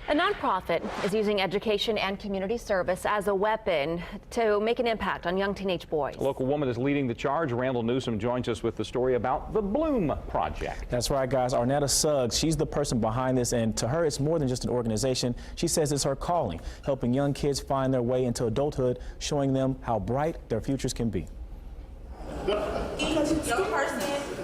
A nonprofit is using education and community service as a weapon to make an impact on young teenage boys. A local woman is leading the charge. Randall Newsom joins us with the story about the Bloom Project. That's right, guys. Arnetta Suggs, she's the person behind this, and to her, it's more than just an organization. She says it's her calling, helping young kids find their way into adulthood, showing them how bright their futures can be. Each young person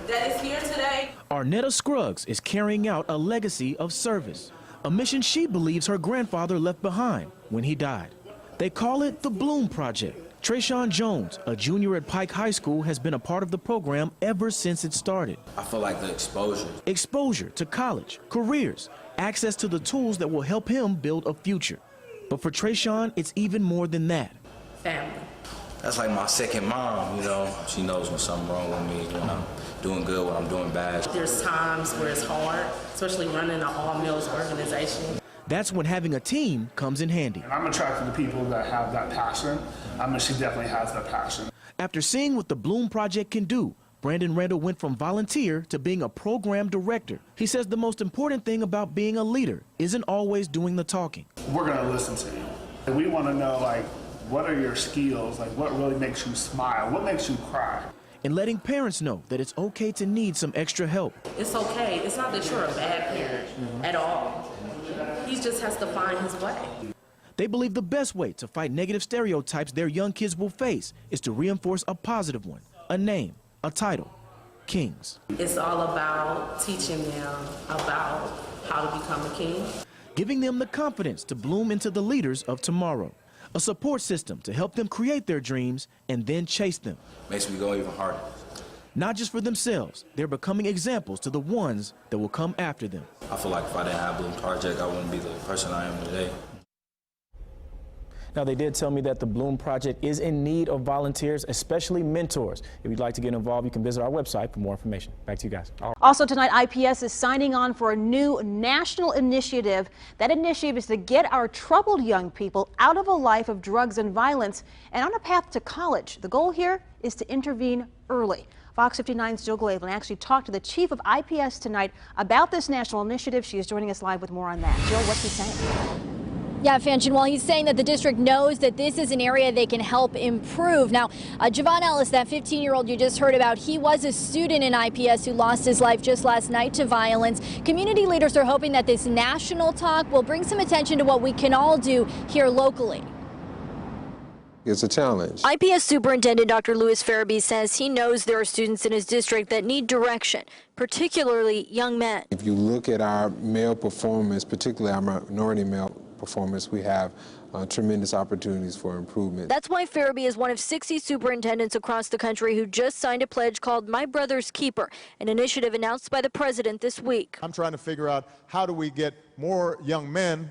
that is here today. Arnetta Scruggs is carrying out a legacy of service, a mission she believes her grandfather left behind when he died. They call it the Bloom Project. Trayshawn Jones, a junior at Pike High School, has been a part of the program ever since it started. I feel like the exposure. Exposure to college, careers, access to the tools that will help him build a future. But for Trayshawn, it's even more than that. Family. That's like my second mom, you know. She knows when something's wrong with me, when I'm doing good, when I'm doing bad. There's times where it's hard, especially running an all-males organization. That's when having a team comes in handy. And I'm attracted to people that have that passion. She definitely has that passion. After seeing what the Bloom Project can do, Brandon Randall went from volunteer to being a program director. He says the most important thing about being a leader isn't always doing the talking. We're going to listen to you. And we want to know, like, what are your skills? Like, what really makes you smile? What makes you cry? And letting parents know that it's okay to need some extra help. It's okay. It's not that you're a bad parent at all. He just has to find his way. They believe the best way to fight negative stereotypes their young kids will face is to reinforce a positive one, a name, a title, Kings. It's all about teaching them about how to become a king. Giving them the confidence to bloom into the leaders of tomorrow. A support system to help them create their dreams and then chase them. Makes me go even harder. Not just for themselves, they're becoming examples to the ones that will come after them. I feel like if I didn't have Bloom Project, I wouldn't be the person I am today. Now, they did tell me that the Bloom Project is in need of volunteers, especially mentors. If you'd like to get involved, you can visit our website for more information. Back to you guys. Also tonight, IPS is signing on for a new national initiative. That initiative is to get our troubled young people out of a life of drugs and violence and on a path to college. The goal here is to intervene early. Fox 59's Jill Glaveland actually talked to the chief of IPS tonight about this national initiative. She is joining us live with more on that. Jill, what's he saying? Yeah, Fanchin, well, he's saying that the district knows that this is an area they can help improve. Now, Javon Ellis, that 15-year-old you just heard about, he was a student in IPS who lost his life just last night to violence. Community leaders are hoping that this national talk will bring some attention to what we can all do here locally. It's a challenge. IPS Superintendent Dr. Louis Farabee says he knows there are students in his district that need direction, particularly young men. If you look at our male performance, particularly our minority male performance, we have tremendous opportunities for improvement. That's why Farabee is one of 60 superintendents across the country who just signed a pledge called My Brother's Keeper, an initiative announced by the president this week. I'm trying to figure out how do we get more young men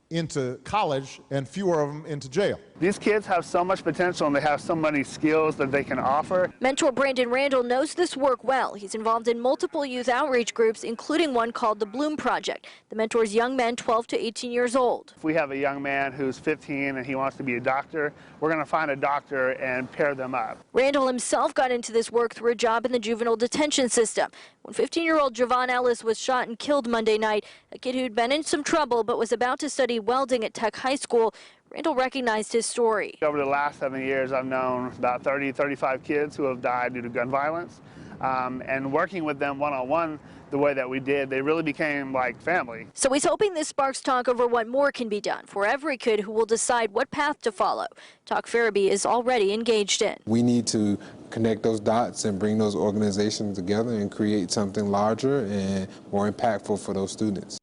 into college and fewer of them into jail. These kids have so much potential and they have so many skills that they can offer. Mentor Brandon Randall knows this work well. He's involved in multiple youth outreach groups, including one called the Bloom Project that mentors young men 12 to 18 years old. If we have a young man who's 15 and he wants to be a doctor, we're going to find a doctor and pair them up. Randall himself got into this work through a job in the juvenile detention system. When 15-year-old Javon Ellis was shot and killed Monday night, a kid who'd been in some trouble but was about to study welding at Tech High School, Randall recognized his story. Over the last 7 years, I've known about 35 kids who have died due to gun violence. And working with them one-on-one the way that we did, they really became like family. So he's hoping this sparks talk over what more can be done for every kid who will decide what path to follow. Talk Farabee is already engaged in. We need to connect those dots and bring those organizations together and create something larger and more impactful for those students.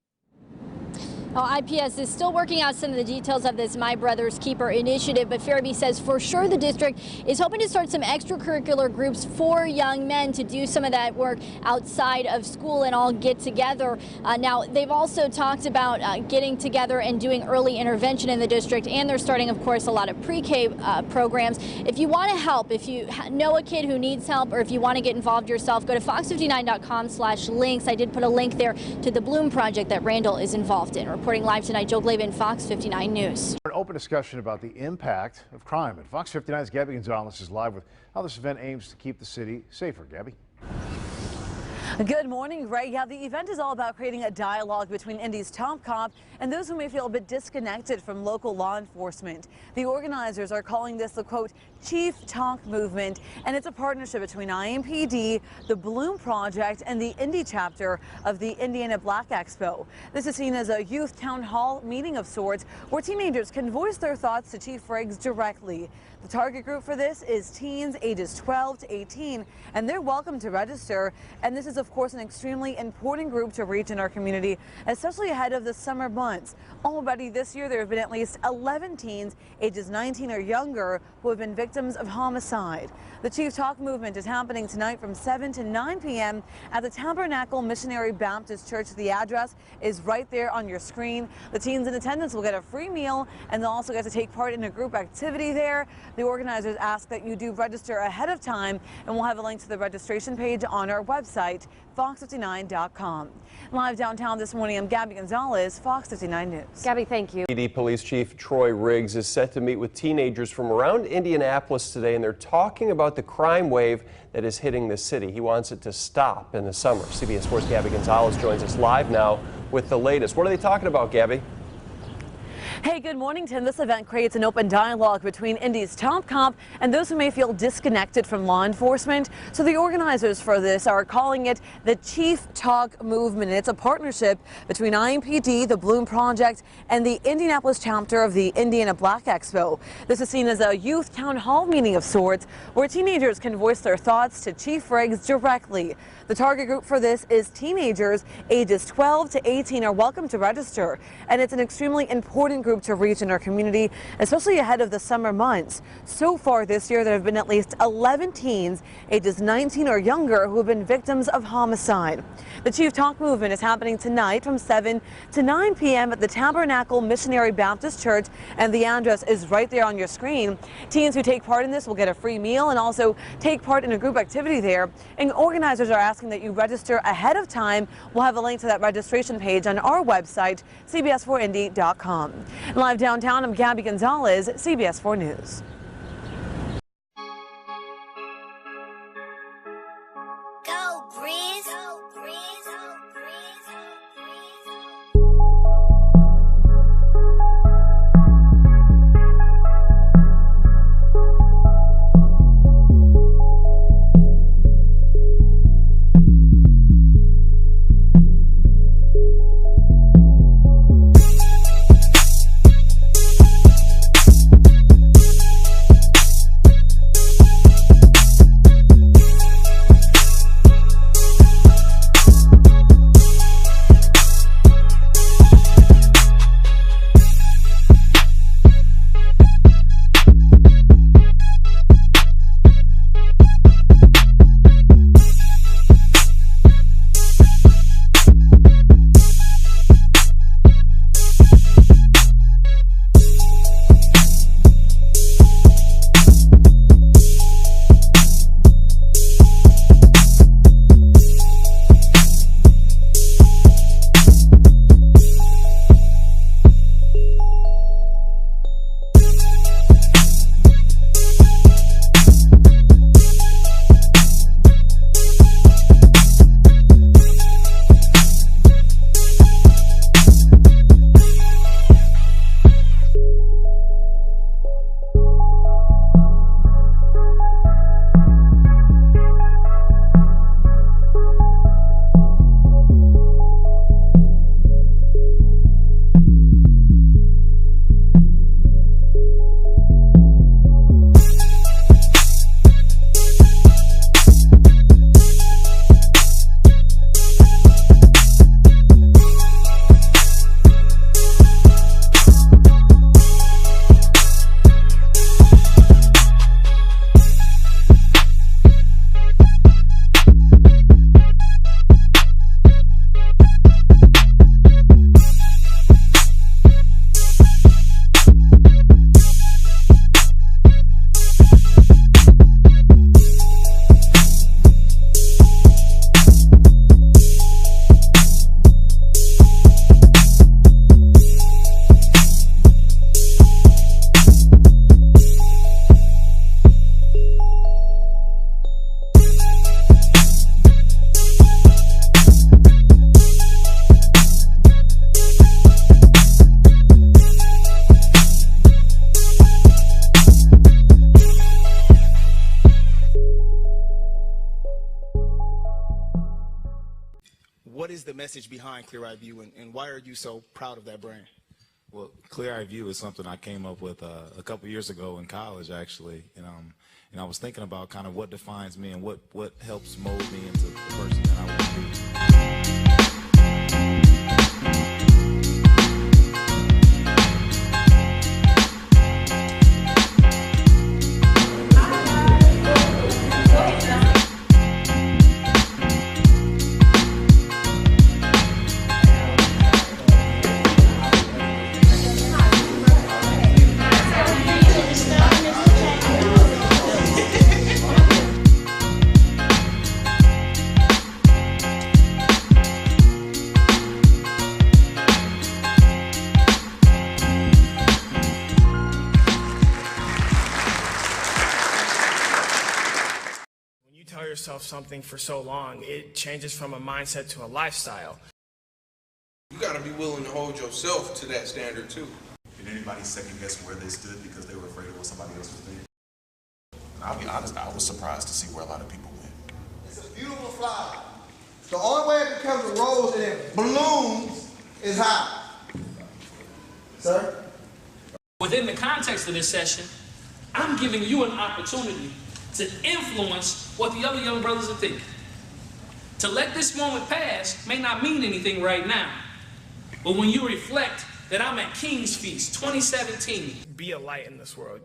IPS is still working out some of the details of this My Brother's Keeper initiative, but Farabee says for sure the district is hoping to start some extracurricular groups for young men to do some of that work outside of school and all get together. Now, they've also talked about getting together and doing early intervention in the district, and they're starting, of course, a lot of pre-K programs. If you want to help, if you know a kid who needs help, or if you want to get involved yourself, go to fox59.com/links. I did put a link there to the Bloom Project that Randall is involved in. Reporting live tonight, Jill Glaveland, Fox 59 News. An open discussion about the impact of crime. And Fox 59's Gabby Gonzalez is live with how this event aims to keep the city safer. Gabby. Good morning, Ray. Yeah, the event is all about creating a dialogue between Indy's top cop and those who may feel a bit disconnected from local law enforcement. The organizers are calling this the, quote, Chief Talk Movement, and it's a partnership between IMPD, the Bloom Project, and the Indy chapter of the Indiana Black Expo. This is seen as a youth town hall meeting of sorts where teenagers can voice their thoughts to Chief Riggs directly. The target group for this is teens ages 12 to 18, and they're welcome to register. And this is, of course, an extremely important group to reach in our community, especially ahead of the summer months. Already this year, there have been at least 11 teens ages 19 or younger who have been victims of homicide. The Chief Talk Movement is happening tonight from 7 to 9 p.m. at the Tabernacle Missionary Baptist Church. The address is right there on your screen. The teens in attendance will get a free meal, and they'll also get to take part in a group activity there. The organizers ask that you do register ahead of time, and we'll have a link to the registration page on our website, fox59.com. Live downtown this morning, I'm Gabby Gonzalez, Fox 59 News. Gabby, thank you. PD Police Chief Troy Riggs is set to meet with teenagers from around Indianapolis today, and they're talking about the crime wave that is hitting the city. He wants it to stop in the summer. CBS Sports' Gabby Gonzalez joins us live now with the latest. What are they talking about, Gabby? Hey, good morning, Tim. This event creates an open dialogue between Indy's top cop and those who may feel disconnected from law enforcement. So the organizers for this are calling it the Chief Talk Movement. It's a partnership between IMPD, the Bloom Project, and the Indianapolis chapter of the Indiana Black Expo. This is seen as a youth town hall meeting of sorts where teenagers can voice their thoughts to Chief Riggs directly. The target group for this is teenagers ages 12 to 18 are welcome to register, and it's an extremely important group to reach in our community, especially ahead of the summer months. So far this year, there have been at least 11 teens ages 19 or younger who have been victims of homicide. The Chief Talk Movement is happening tonight from 7 to 9 p.m. at the Tabernacle Missionary Baptist Church, and the address is right there on your screen. Teens who take part in this will get a free meal and also take part in a group activity there. And organizers are asking that you register ahead of time. We'll have a link to that registration page on our website, cbs4indy.com. Live downtown, I'm Gabby Gonzalez, CBS 4 News. Go, Breeze. Go, Breeze. the message behind Clear Eye View, and why are you so proud of that brand? Well, Clear Eye View is something I came up with a couple years ago in college, actually, and I was thinking about kind of what defines me and what helps mold me into the person that I want to be. Tell yourself something for so long, it changes from a mindset to a lifestyle. You got to be willing to hold yourself to that standard too. Did anybody second guess where they stood because they were afraid of what somebody else was thinking? I'll be honest, I was surprised to see where a lot of people went. It's a beautiful flower. The only way it becomes a rose and it blooms is how? Sir? Within the context of this session, I'm giving you an opportunity to influence what the other young brothers are thinking. To let this moment pass may not mean anything right now, but when you reflect that I'm at King's Feast 2017, Be a light in this world.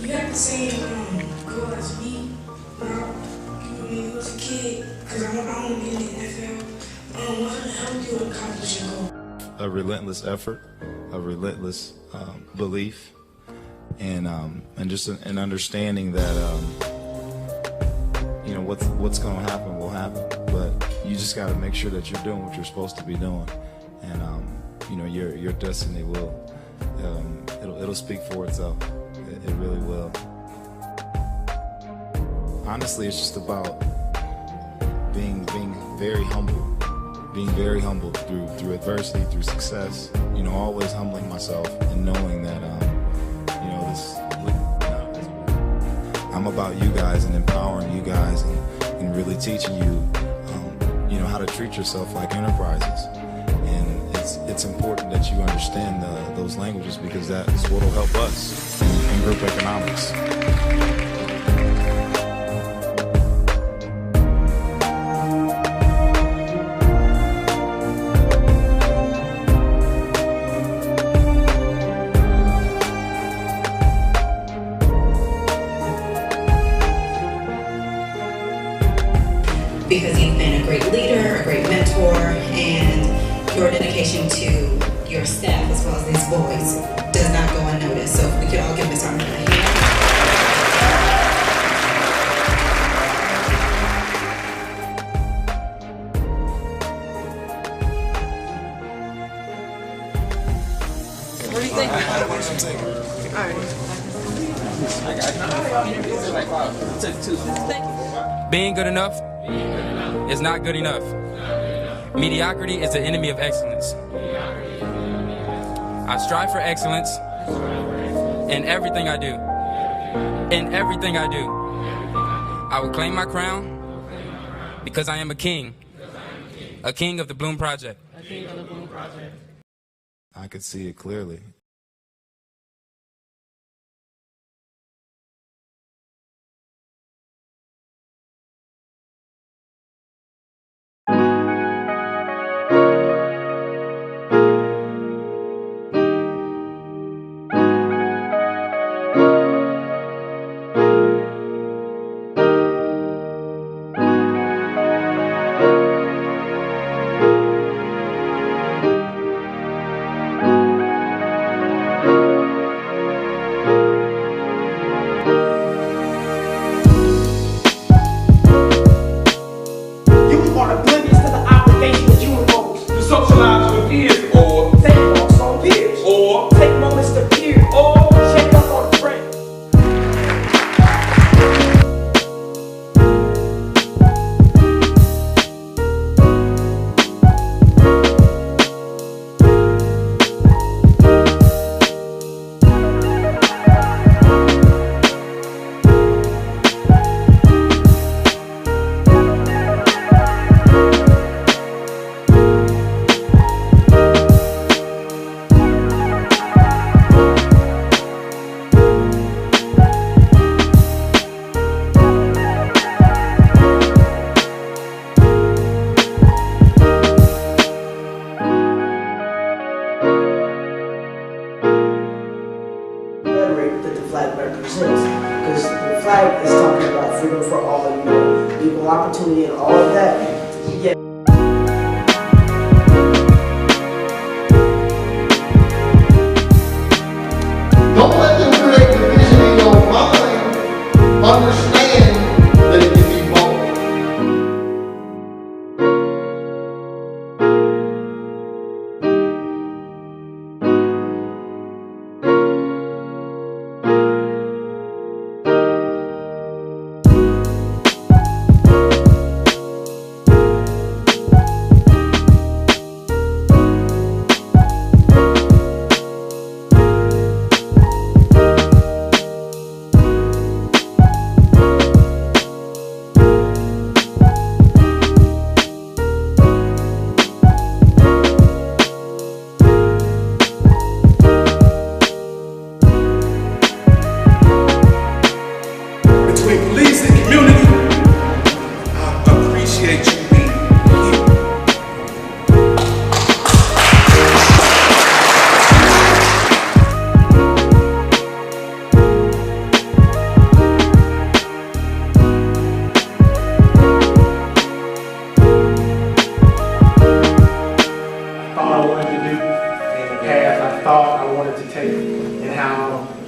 You have the same goal as me. When you was a kid, because I want to be in the NFL. What's going to help you accomplish your goal? A relentless effort, a relentless belief, and just an understanding that you know what's going to happen will happen, but you just got to make sure that you're doing what you're supposed to be doing, and you know your destiny will it'll speak for itself. It really will. Honestly, it's just about being very humble through adversity, through success. You know, always humbling myself and knowing that you know I'm about you guys and empowering you guys and really teaching you you know how to treat yourself like enterprises. And it's important that you understand those languages, because that's what will help us in group economics. Because you've been a great leader, a great mentor, and your dedication to your staff as well as these boys does not go unnoticed. So if we could all give Ms. Harmon a hand. What do you think? All right. Being good enough is not good enough. Mediocrity is the enemy of excellence. I strive for excellence in everything I do. In everything I do. I will claim my crown because I am a king. A king of the Bloom Project. A king of the Bloom Project. I could see it clearly. Because the flag is talking about freedom for all, equal opportunity and all of that. Yeah. Don't let them create division in your mind. Understand that it can be both.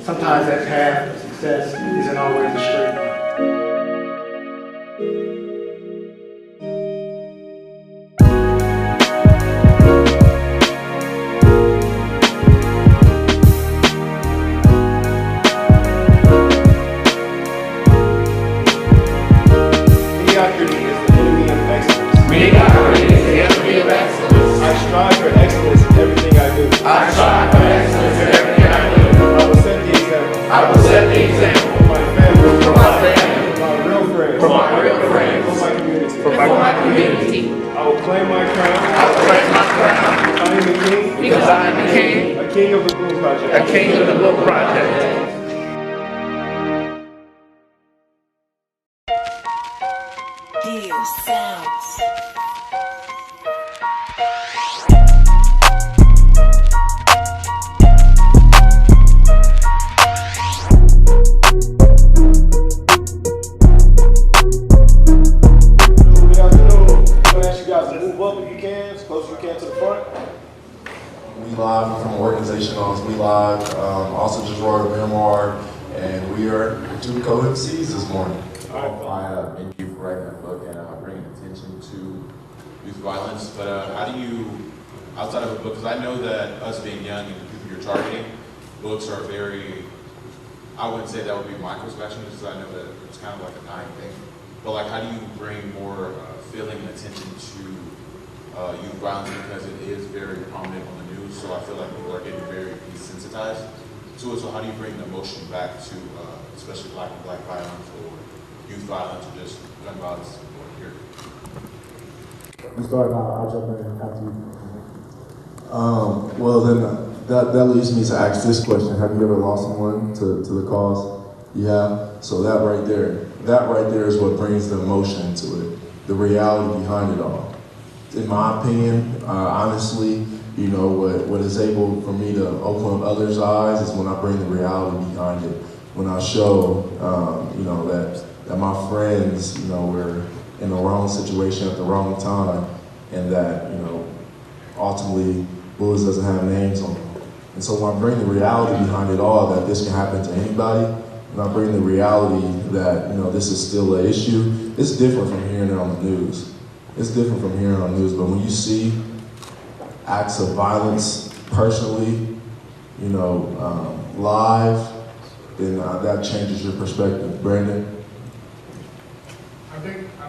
Sometimes that path of success isn't always a straight one. Mediocrity is the enemy of excellence. Mediocrity is the enemy of excellence. I strive for excellence in everything I do. I strive for excellence in everything I do. I will set the example. I will set the example. For my family. For my family. For my real friends. For my real friends. For my community. For my community. I will claim my crown. I will claim my crown. I am the king. Because I am the king. A king of the Bloom Project. A king of the Bloom Project. Deal sounds. We Live from an organization called We Live, also just wrote a memoir, and we are two co-MCs this morning. I and you writing a book and bringing attention to youth violence, but how do you, outside of a book, because I know that us being young and the people you're targeting, books are very, I wouldn't say that would be my perspective, because I know that it's kind of like a dying thing, but like how do you bring more feeling and attention to youth violence because it is very prominent on the news. So I feel like people are getting very desensitized to it. So how do you bring the emotion back to, especially black and black violence or youth violence or just gun violence here? You start now, I'll jump in after you. Well, then that leads me to ask this question. Have you ever lost someone to the cause? Yeah. So that right there is what brings the emotion to it, the reality behind it all. In my opinion, honestly, you know, what is able for me to open up others' eyes is when I bring the reality behind it. When I show, you know, that my friends, you know, were in the wrong situation at the wrong time, and that, you know, ultimately, bullets doesn't have names on them. And so when I bring the reality behind it all, that this can happen to anybody, and I bring the reality that, you know, this is still an issue, it's different from hearing it on the news. It's different from hearing it on the news, but when you see acts of violence personally, you know, live, then that changes your perspective. Brandon? I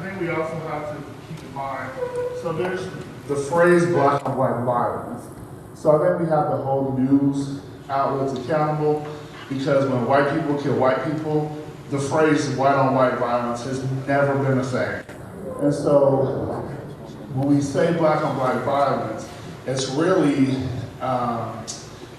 think we also have to keep in mind, so there's the phrase black on white violence. So I think we have to hold news outlets accountable, because when white people kill white people, the phrase white on white violence has never been a thing. And so when we say black on black violence, it's really,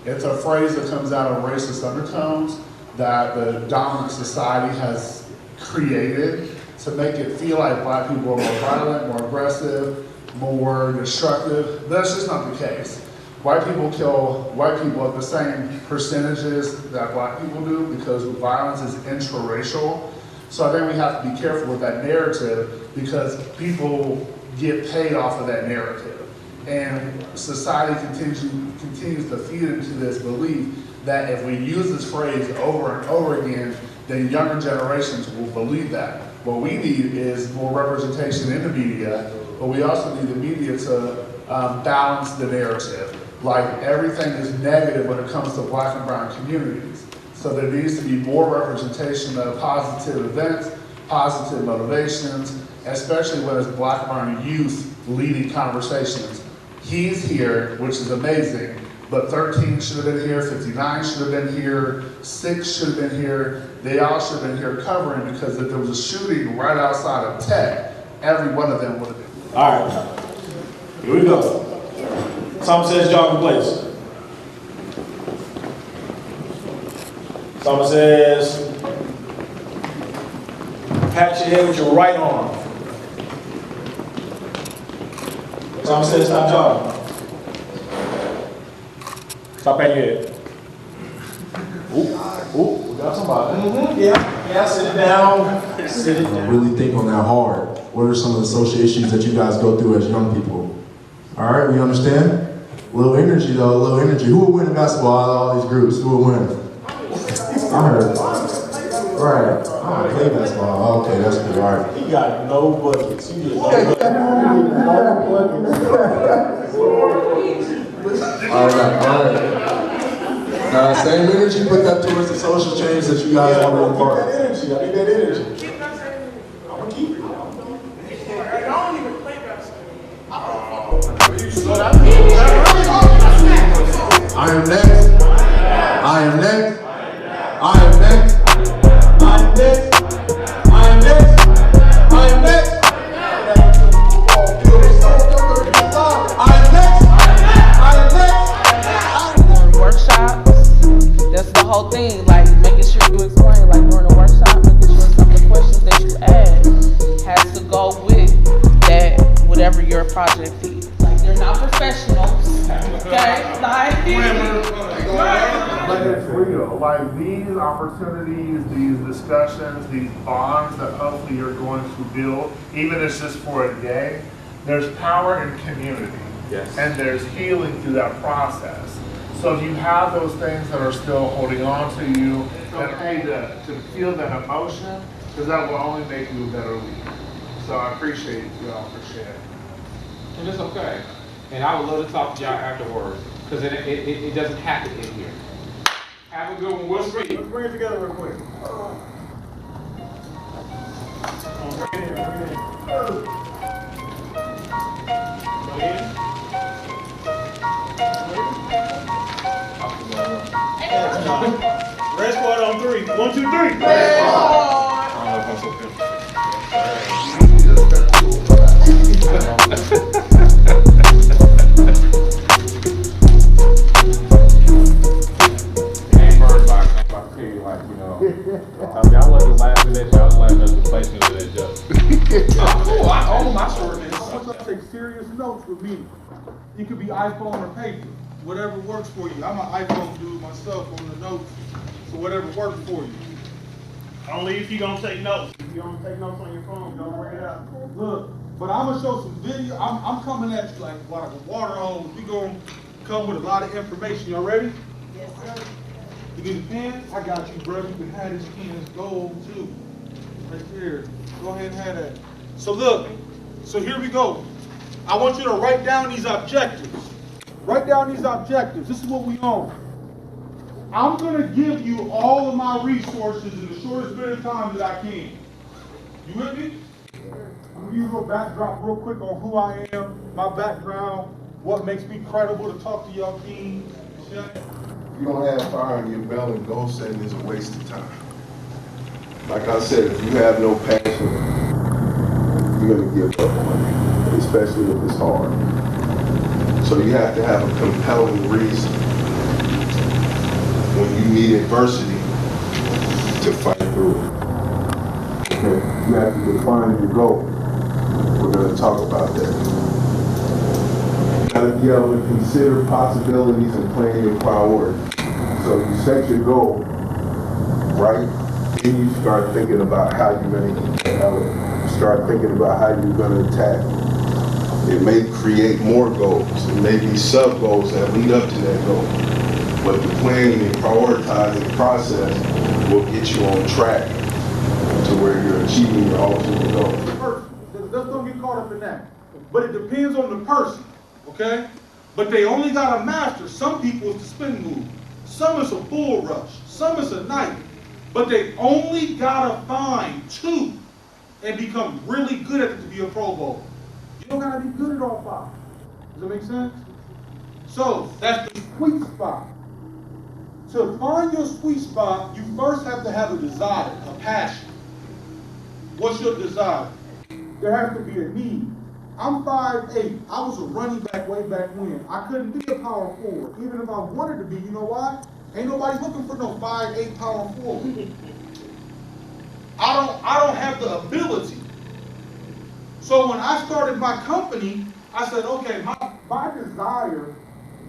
it's a phrase that comes out of racist undertones that the dominant society has created to make it feel like black people are more violent, more aggressive, more destructive. That's just not the case. White people kill white people at the same percentages that black people do because violence is intraracial. So I think we have to be careful with that narrative because people get paid off of that narrative. And society continues to feed into this belief that if we use this phrase over and over again, then younger generations will believe that. What we need is more representation in the media, but we also need the media to balance the narrative. Like everything is negative when it comes to black and brown communities. So there needs to be more representation of positive events, positive motivations, especially when it's black and brown youth leading conversations. He's here, which is amazing, but 13 should have been here, 59 should have been here, 6 should have been here. They all should have been here covering, because if there was a shooting right outside of Tech, every one of them would have been. All right, here we go. Someone says jog in place. Someone says pat your head with your right arm. Someone says stop jogging. Stop patting your head. Ooh, we got somebody. Yeah, sit it down. Sit it down. Really think on that hard. What are some of the social issues that you guys go through as young people? All right, we understand? A little energy though, a little energy. Who will win in basketball out of all these groups? Who will win? I heard. Right. I don't play basketball. Okay, that's good. All right. He got no buckets. He just All right. Same energy, put that towards the social change that you guys want to impart. I need that energy. I'm going to keep it. I don't even play basketball. I am next. I am next. I am next. I am next. I am next. I am next. Workshops, that's the whole thing, like making sure you explain, like during the workshop, making sure some of the questions that you ask has to go with that, whatever your project is. Like they're not professionals, okay? But it's real. Like these opportunities, these discussions, these bonds that hopefully you're going to build, even if it's just for a day, there's power in community. Yes. And there's healing through that process. So if you have those things that are still holding on to you, it's okay to feel that emotion, because that will only make you a better leader. So I appreciate you all for sharing. And it's okay. And I would love to talk to y'all afterwards, because it doesn't happen in here. Have a good one. We'll speak. Let's bring it together real quick. Bring it in. Red squad on 3. 1, 2, 3. Red squad. I don't know if I'm so good. Ain't bird box. I'm about to tell you, like, you know. I mean, I wasn't laughing at you. I was laughing at the placement of that joke. Oh, I own my shortness. I take serious notes with me. It could be iPhone or paper. Whatever works for you. I'm an iPhone dude myself on the notes. So whatever works for you. Only if you're going to take notes. If you don't take notes on your phone, don't bring it out. Look, but I'm going to show some video. I'm coming at you like a water hose. We're going to come with a lot of information. Y'all ready? Yes, sir. You need a pen? I got you, bro. You can have this pen. It's gold, too. Right there. Go ahead and have that. So look. So here we go. I want you to write down these objectives. Write down these objectives. This is what we own. I'm going to give you all of my resources in the shortest bit of time that I can. You with me? I'm going to give you a little backdrop real quick on who I am, my background, what makes me credible to talk to y'all team. If you don't have fire in your belly, goal setting is a waste of time. Like I said, if you have no passion, you're going to give up on it, especially if it's hard. So you have to have a compelling reason when you meet adversity to fight through it. Okay. You have to define your goal. We're going to talk about that. You got to be able to consider possibilities and plan your priorities. So you set your goal, right? Then you start thinking about how you're going to You start thinking about how you're going to attack. It may create more goals. It may be sub-goals that lead up to that goal. But the planning and prioritizing process will get you on track to where you're achieving your ultimate goal. Let's don't get caught up in that. But it depends on the person, okay? But they only got a master. Some people it's the spin move. Some is a bull rush. Some is a knife. But they only gotta find 2 and become really good at it to be a Pro Bowl. You don't gotta be good at all 5. Does that make sense? So that's the sweet spot. To find your sweet spot, you first have to have a desire, a passion. What's your desire? There has to be a need. I'm 5'8". I was a running back way back when. I couldn't be a power forward, even if I wanted to be. You know why? Ain't nobody looking for no 5'8" power forward. I don't have the ability. So when I started my company, I said, okay, my desire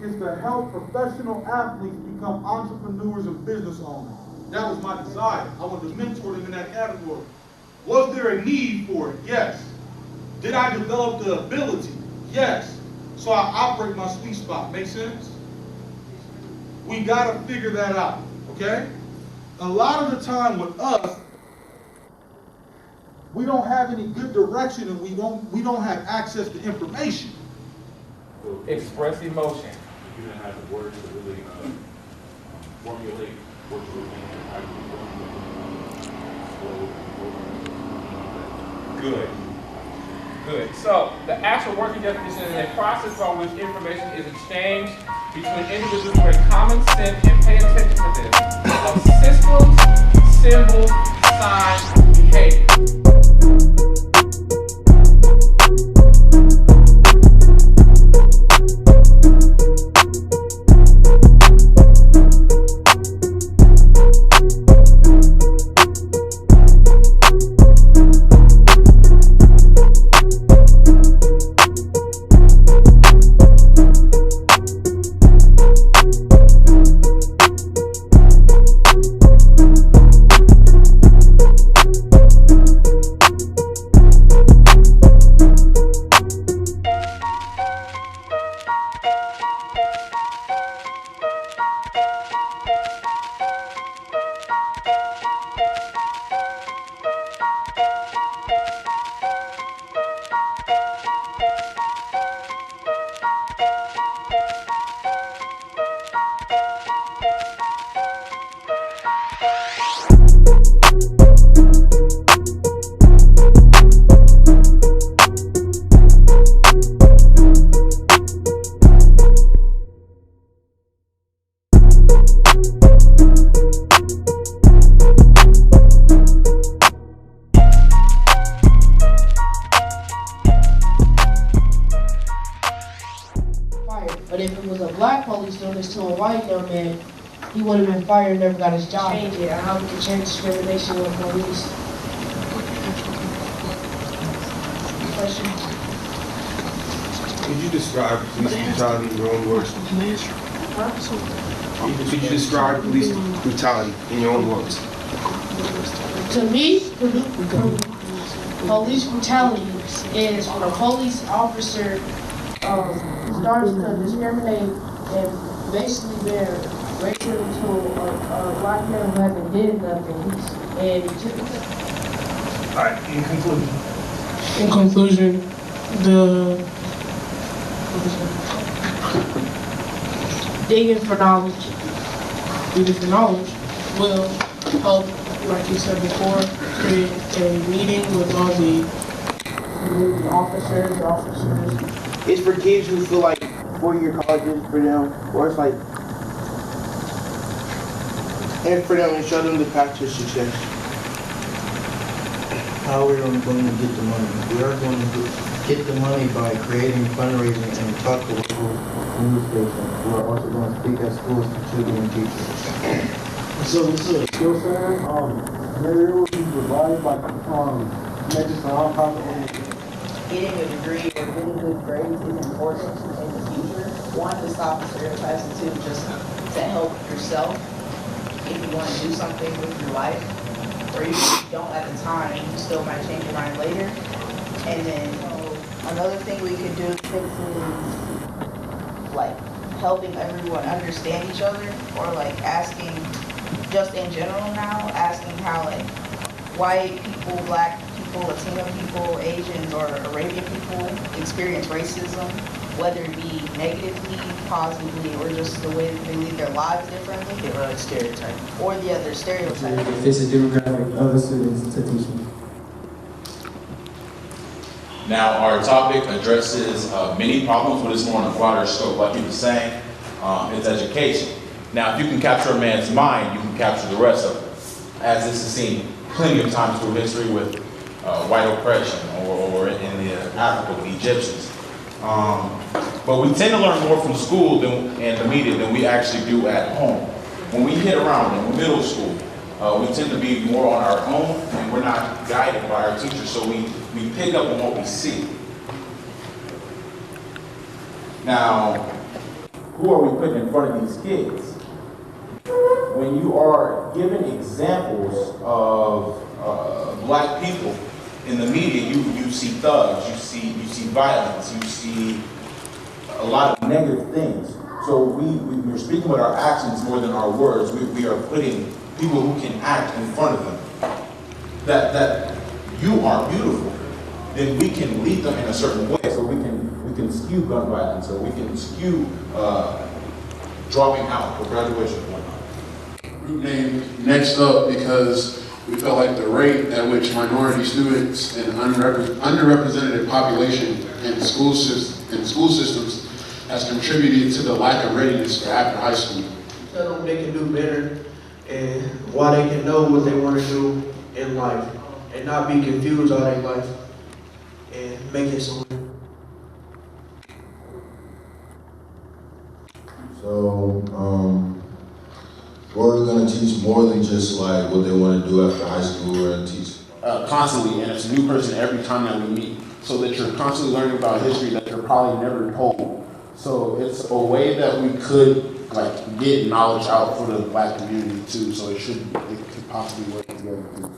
is to help professional athletes become entrepreneurs and business owners. That was my desire. I wanted to mentor them in that category. Was there a need for it? Yes. Did I develop the ability? Yes. So I operate my sweet spot. Make sense? We got to figure that out, okay? A lot of the time with us, we don't have any good direction and we don't have access to information. Express emotion. You didn't have the words to really formulate what you were thinking. Good. Good. So the actual working definition is a process by which information is exchanged between individuals with common sense and pay attention to this of systems, symbols, signs, behavior. white young man, he would have been fired and never got his job. Change it. How we can change discrimination with police. Question? Could you describe police brutality in your own words? Could you describe police brutality in your own words? To me, police brutality is when a police officer starts to discriminate and basically they're racial to a black man who hasn't did nothing. And All right, in conclusion. in conclusion, digging for knowledge will help, like you said before, create a meeting with all the officers. It's for kids who feel like four-year colleges for them, or it's like, and for them and show them the path to success. How are we going to get the money? We are going to get the money by creating fundraising and talk to local news stations. We are also going to speak at schools to children and teachers. So this is a skill center. There will be provided by Mexican nonprofit organizations. Getting a degree or getting good grades is important in the future. One, to stop the stereotypes, and two, just to help yourself if you want to do something with your life. Or even if you don't at the time, you still might change your mind later. And then another thing we could do is like helping everyone understand each other, or like asking, just in general now, asking how like white people, black people, Latino people, Asians, or Arabian people experience racism, whether it be negatively, positively, or just the way that they lead their lives differently. Or like stereotype. Or the other stereotype. It's a demographic of the students to teach them. Now, our topic addresses many problems, but it's more on a broader scope, like you were saying. It's education. Now, if you can capture a man's mind, you can capture the rest of it. As this is seen plenty of times through history with white oppression, or in Africa with the Egyptians. But we tend to learn more from school and the media than we actually do at home. When we hit around in middle school, we tend to be more on our own, and we're not guided by our teachers, so we pick up on what we see. Now, who are we putting in front of these kids? When you are given examples of black people in the media, you see thugs, you see violence, you see a lot of negative things. So we're speaking with our actions more than our words. We are putting people who can act in front of them. That you are beautiful, then we can lead them in a certain way. So we can skew gun violence, or we can skew dropping out for graduation and whatnot. Group name next up because we felt like the rate at which minority students and underrepresented population in school systems has contributed to the lack of readiness for after high school. Tell them they can do better, and why they can know what they want to do in life, and not be confused all their life, and make it somewhere. So, we're going to teach more than just like what they want to do after high school. We're going to teach Constantly, and it's a new person every time that we meet, so that you're constantly learning about history that you're probably never told. So it's a way that we could like get knowledge out for the black community too. So it could possibly work together too.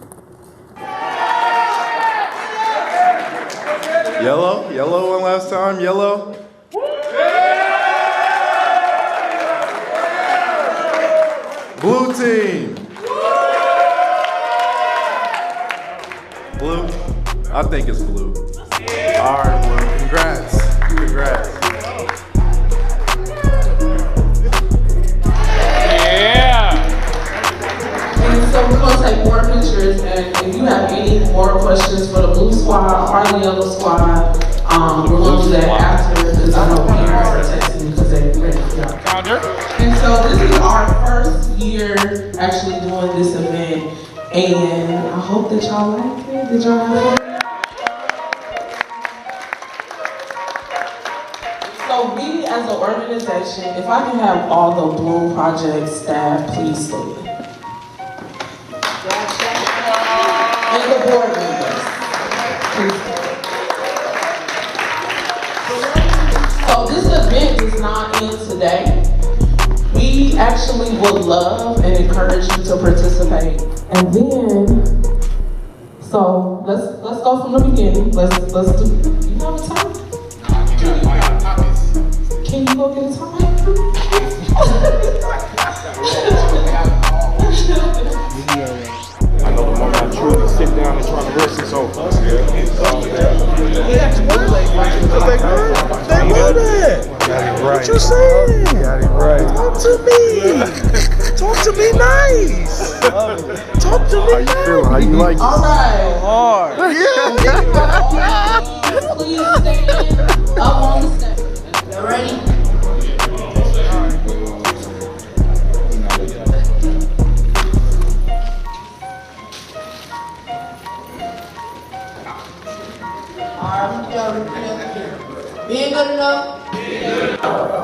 Yellow one last time, yellow. Blue team. Blue? I think it's blue. All right, blue. Congrats. Congrats. And so we're going to take more pictures, and if you have any more questions for the blue squad or the yellow squad, we're going to do that after, because I know parents are texting because they're ready for y'all. And so this is our first year actually doing this event, and I hope that y'all like it. Did y'all have fun? So we as an organization session. If I can have all the Bloom Project staff, please stand. And the board members, please stand. So this event does not end today. We actually would love and encourage you to participate. And then, so let's go from the beginning. Let's do. You have a time? Can you go get a time? I know the moment I truly sit down and try to rest this over. What you saying? Got it right. Talk to me. Talk to me nice. Talk to me nice. How you feeling? How you like it? All right. Hard. Please stand up on the stage. You ready? Being good enough?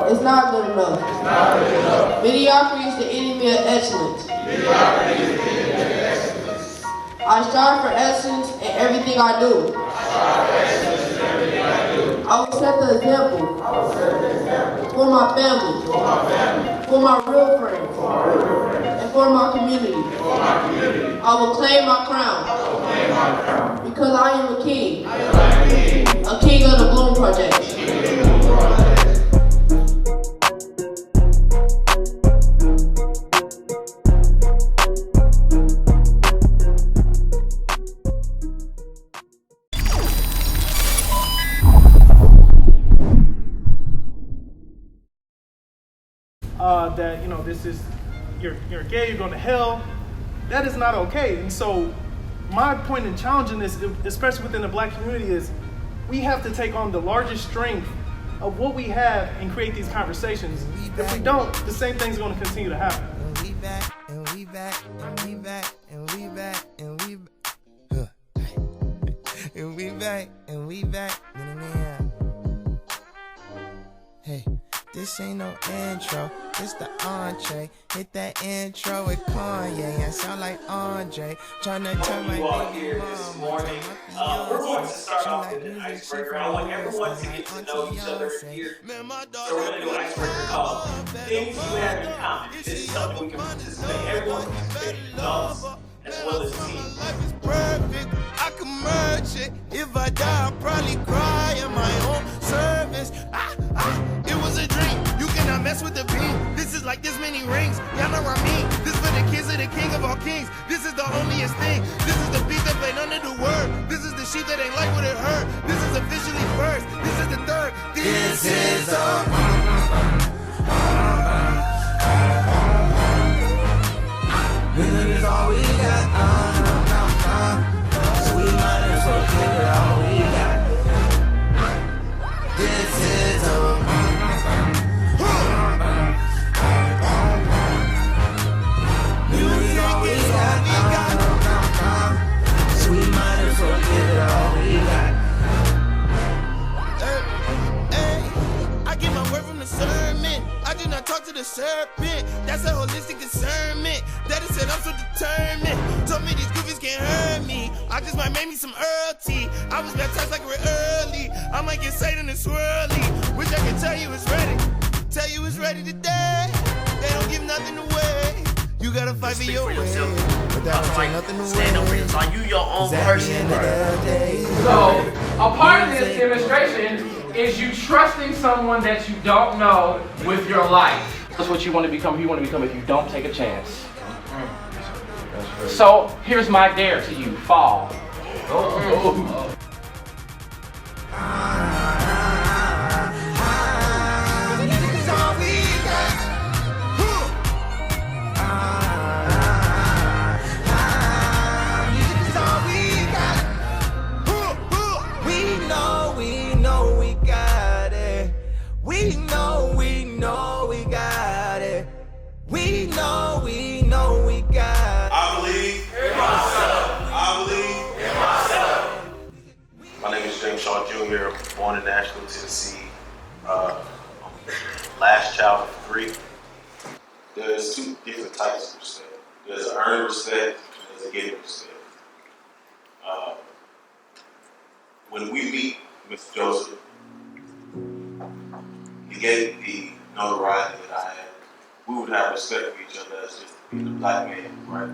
It's not good enough. Mediocrity is the enemy of excellence. I strive for excellence in everything I do. I will set the example for my family, for my real friends, and for my community. I will claim my crown because I am a king of the Bloom Project. That, you know, this is, you're gay, you're going to hell. That is not okay. And so my point in challenging this, especially within the Black community, is we have to take on the largest strength of what we have and create these conversations. If we don't, the same thing's going to continue to happen. And we back, and we back, and we back, and we back, and we back. And we back, and we back. Hey. This ain't no intro, this the entree. Hit that intro with Kanye. I sound like Andre. Tryna turn my baby this morning. We're going to start off with an icebreaker. I want everyone to get to know each other here. So we're going to do an icebreaker called Things You Have in Common. This is something we can participate. Everyone can participate, adults as well as teens. Perfect, I can merge it. If I die, I'll probably cry in my own service. It was a dream. You cannot mess with the beam. This is like this many rings. Y'all know what I mean. This for the kids of the king of all kings. This is the holiest thing. This is the beast that played under the word. This is the sheep that ain't like what it heard. This is officially first. This is the third. This is the Vision is all we got. So we might as well give it all we got. This is a vision is all we got. So we might as well give it all we got. I get my word from the sermon. I do not talk to the serpent. That's a holistic discernment. Daddy said I'm so determined. Told me these goofies can't hurt me. I just might make me some Earl tea. I was baptized like we're early. I might get Satan and swirly. Wish I could tell you it's ready. Tell you it's ready today. They don't give nothing away. You gotta fight for your way. But that don't take nothing away. Stand up for yourself. You your own person. So, a part of this demonstration is you trusting someone that you don't know with your life. That's what you want to become. You want to become if you don't take a chance. So here's my dare to you: fall. Jr., born in Nashville, Tennessee. last child of 3. There's 2 different types of respect. There's an earned respect and there's a given respect. When we meet Mr. Joseph, he gave the notoriety that I had. We would have respect for each other as just being a black man, right?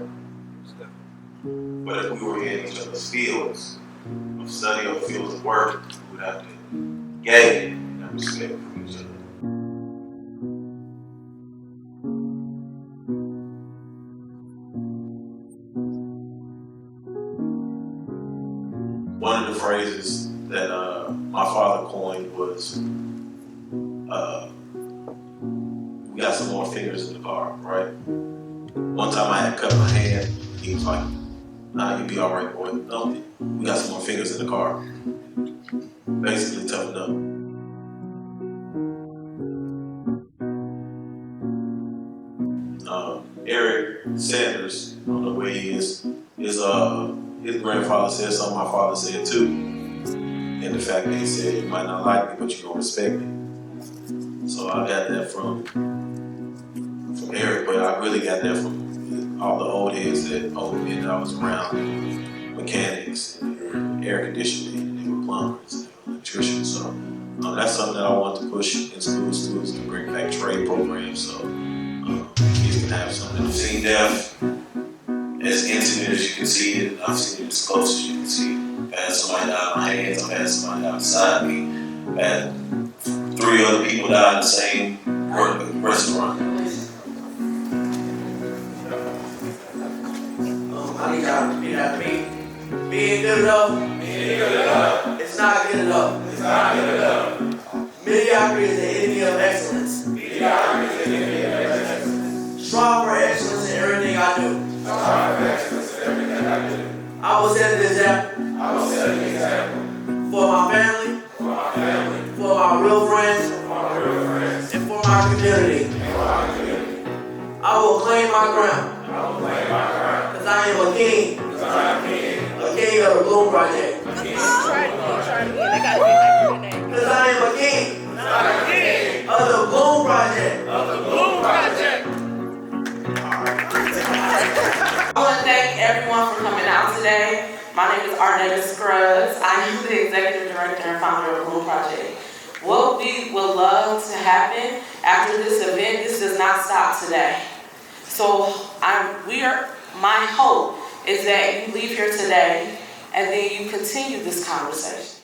But if we were in each other's fields of study or fields of work, we would have to gain that respect from each other. One of the phrases that my father coined was, we got some more fingers in the car, right? One time I had cut my hand, he was like, nah, you'll be all right, boy. No, we got some more fingers in the car. Basically, toughen up. Eric Sanders, I don't know where he is, his grandfather said something my father said too. And the fact that he said, you might not like me, but you're gonna respect me. So I got that from Eric, but I really got that from all the old heads that I was around, mechanics, and air conditioning, and they were plumbers, and they were electricians. So that's something that I want to push in schools too, is to bring back trade programs so kids can have something. I've seen death as intimate as you can see it. I've seen it as close as you can see it. I've had somebody die on my hands. I've had somebody die beside me. I've had 3 other people die in the same restaurant. I need y'all to repeat after me. Being good enough. It's not good enough. Mediocrity is the enemy of excellence. Strive for excellence in everything I do. I will set an example. For my family. For my real friends. And for my community. I will claim my ground. Because I am a king. A king of the Bloom Project. Because I am a king. Of the Bloom Project. I want to thank everyone for coming out today. My name is Arnetta Scruggs. I am the Executive Director and Founder of Bloom Project. What we would love to happen after this event, this does not stop today. So my hope is that you leave here today and then you continue this conversation.